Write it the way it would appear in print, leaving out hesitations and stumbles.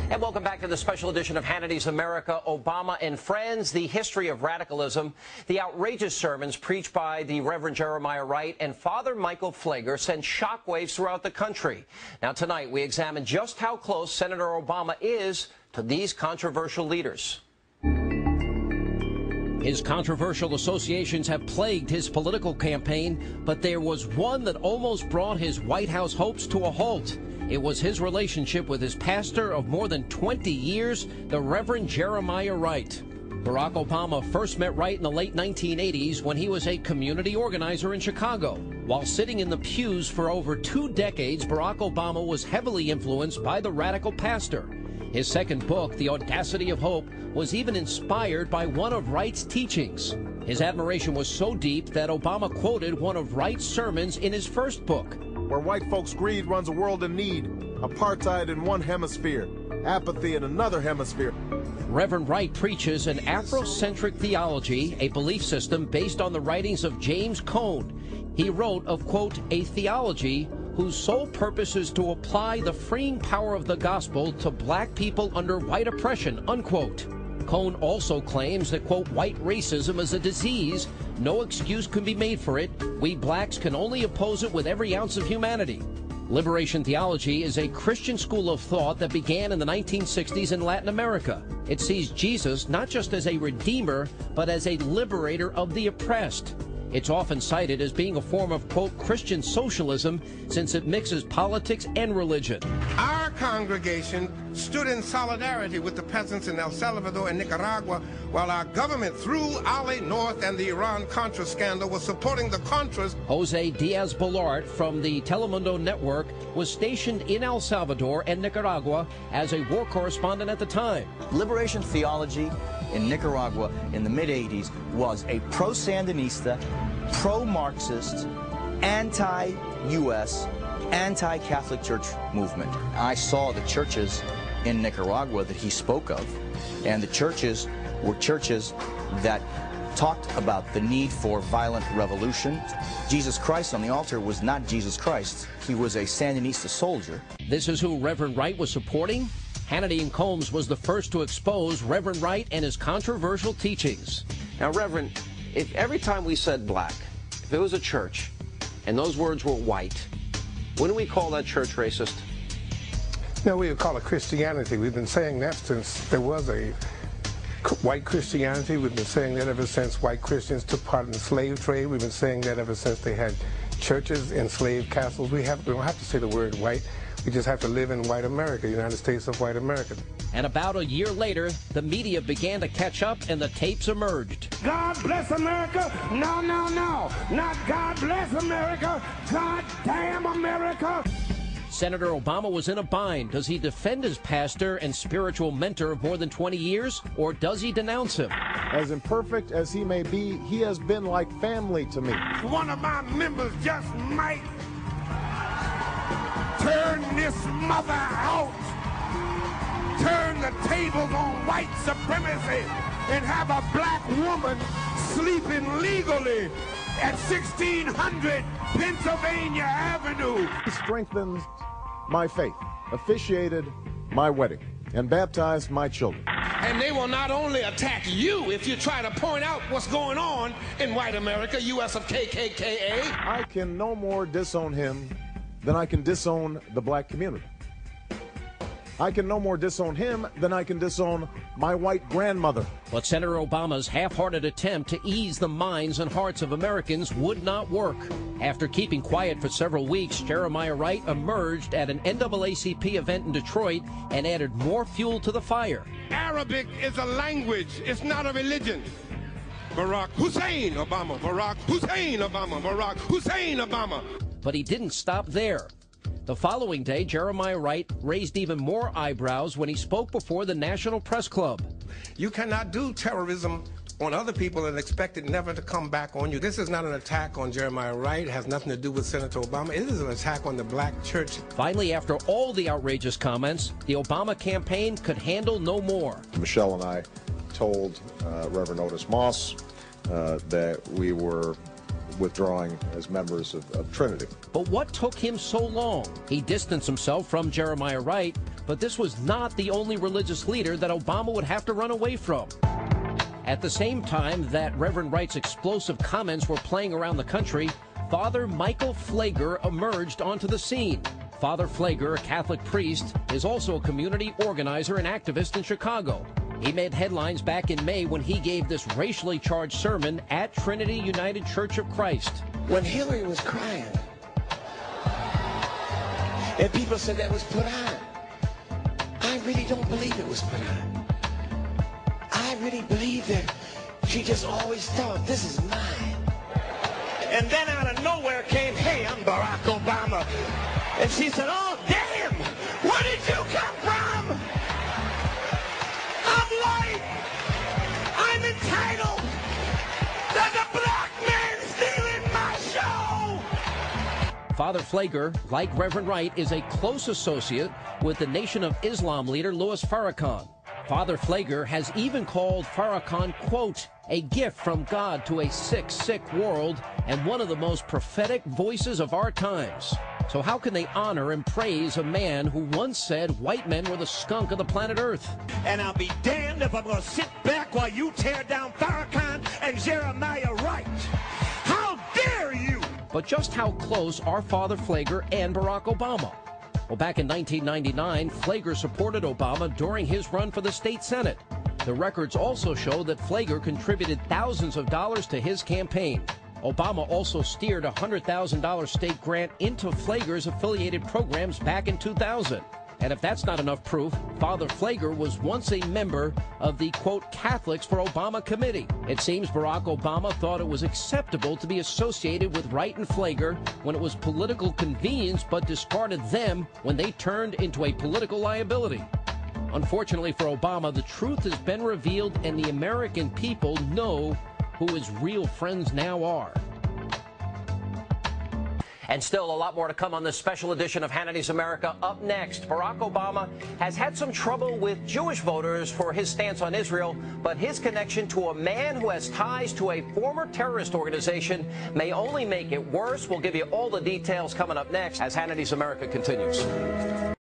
And welcome back to the special edition of Hannity's America, Obama and Friends, the history of radicalism. The outrageous sermons preached by the Reverend Jeremiah Wright and Father Michael Pfleger sent shockwaves throughout the country. Now tonight we examine just how close Senator Obama is to these controversial leaders. His controversial associations have plagued his political campaign, but there was one that almost brought his White House hopes to a halt. It was his relationship with his pastor of more than 20 years, the Reverend Jeremiah Wright. Barack Obama first met Wright in the late 1980s when he was a community organizer in Chicago. While sitting in the pews for over 2 decades, Barack Obama was heavily influenced by the radical pastor. His second book, The Audacity of Hope, was even inspired by one of Wright's teachings. His admiration was so deep that Obama quoted one of Wright's sermons in his first book. Where white folks' greed runs a world in need, apartheid in one hemisphere, apathy in another hemisphere. Reverend Wright preaches an Afrocentric theology, a belief system based on the writings of James Cone. He wrote of, quote, a theology whose sole purpose is to apply the freeing power of the gospel to black people under white oppression, unquote. Cone also claims that, quote, white racism is a disease. No excuse can be made for it. We blacks can only oppose it with every ounce of humanity. Liberation theology is a Christian school of thought that began in the 1960s in Latin America. It sees Jesus not just as a redeemer, but as a liberator of the oppressed. It's often cited as being a form of, quote, Christian socialism, since it mixes politics and religion. Our congregation stood in solidarity with the peasants in El Salvador and Nicaragua, while our government, through Ali North and the Iran-Contra scandal, was supporting the Contras. Jose Diaz-Balart from the Telemundo network was stationed in El Salvador and Nicaragua as a war correspondent at the time. Liberation theology in Nicaragua in the mid-'80s was a pro-Sandinista, pro-Marxist, anti-U.S., anti-Catholic Church movement. I saw the churches in Nicaragua that he spoke of, and the churches were churches that talked about the need for violent revolution. Jesus Christ on the altar was not Jesus Christ. He was a Sandinista soldier. This is who Reverend Wright was supporting? Hannity and Combs was the first to expose Reverend Wright and his controversial teachings. Now, Reverend, if every time we said black, if it was a church, and those words were white, wouldn't we call that church racist? No, we would call it Christianity. We've been saying that since there was a white Christianity. We've been saying that ever since white Christians took part in the slave trade. We've been saying that ever since they had churches in slave castles. We don't have to say the word white. We just have to live in white America, United States of white America. And about a year later, the media began to catch up and the tapes emerged. God bless America? No, no, no. Not God bless America. God damn America. Senator Obama was in a bind. Does he defend his pastor and spiritual mentor of more than 20 years, or does he denounce him? As imperfect as he may be, he has been like family to me. One of my members just might turn this mother out, turn the tables on white supremacy, and have a black woman sleeping legally at 1600 Pennsylvania Avenue. He strengthened my faith, officiated my wedding, and baptized my children. And they will not only attack you if you try to point out what's going on in white America, US of KKKA. I can no more disown him than I can disown the black community. I can no more disown him than I can disown my white grandmother. But Senator Obama's half-hearted attempt to ease the minds and hearts of Americans would not work. After keeping quiet for several weeks, Jeremiah Wright emerged at an NAACP event in Detroit and added more fuel to the fire. Arabic is a language, it's not a religion. Barack Hussein Obama, Barack Hussein Obama, Barack Hussein Obama. But he didn't stop there. The following day, Jeremiah Wright raised even more eyebrows when he spoke before the National Press Club. You cannot do terrorism on other people and expect it never to come back on you. This is not an attack on Jeremiah Wright. It has nothing to do with Senator Obama. It is an attack on the black church. Finally, after all the outrageous comments, the Obama campaign could handle no more. Michelle and I told Reverend Otis Moss that we were withdrawing as members of Trinity. But what took him so long? He distanced himself from Jeremiah Wright, but this was not the only religious leader that Obama would have to run away from. At the same time that Reverend Wright's explosive comments were playing around the country, Father Michael Pfleger emerged onto the scene. Father Pfleger, a Catholic priest, is also a community organizer and activist in Chicago. He made headlines back in May when he gave this racially charged sermon at Trinity United Church of Christ. When Hillary was crying, and people said that was put on, I really don't believe it was put on. I really believe that she just always thought, this is mine. And then out of nowhere came, hey, I'm Barack Obama. And she said, oh, damn, where did you come from? I'm white. I'm entitled. There's a black man stealing my show. Father Pfleger, like Reverend Wright, is a close associate with the Nation of Islam leader Louis Farrakhan. Father Pfleger has even called Farrakhan, quote, a gift from God to a sick, sick world and one of the most prophetic voices of our times. So how can they honor and praise a man who once said white men were the skunk of the planet Earth? And I'll be damned if I'm going to sit back while you tear down Farrakhan and Jeremiah Wright. How dare you! But just how close are Father Pfleger and Barack Obama? Well, back in 1999, Pfleger supported Obama during his run for the state Senate. The records also show that Pfleger contributed thousands of dollars to his campaign. Obama also steered a $100,000 state grant into Pfleger's affiliated programs back in 2000. And if that's not enough proof, Father Pfleger was once a member of the, quote, Catholics for Obama committee. It seems Barack Obama thought it was acceptable to be associated with Wright and Pfleger when it was political convenience, but discarded them when they turned into a political liability. Unfortunately for Obama, the truth has been revealed, and the American people know who his real friends now are. And still a lot more to come on this special edition of Hannity's America. Up next, Barack Obama has had some trouble with Jewish voters for his stance on Israel, but his connection to a man who has ties to a former terrorist organization may only make it worse. We'll give you all the details coming up next as Hannity's America continues.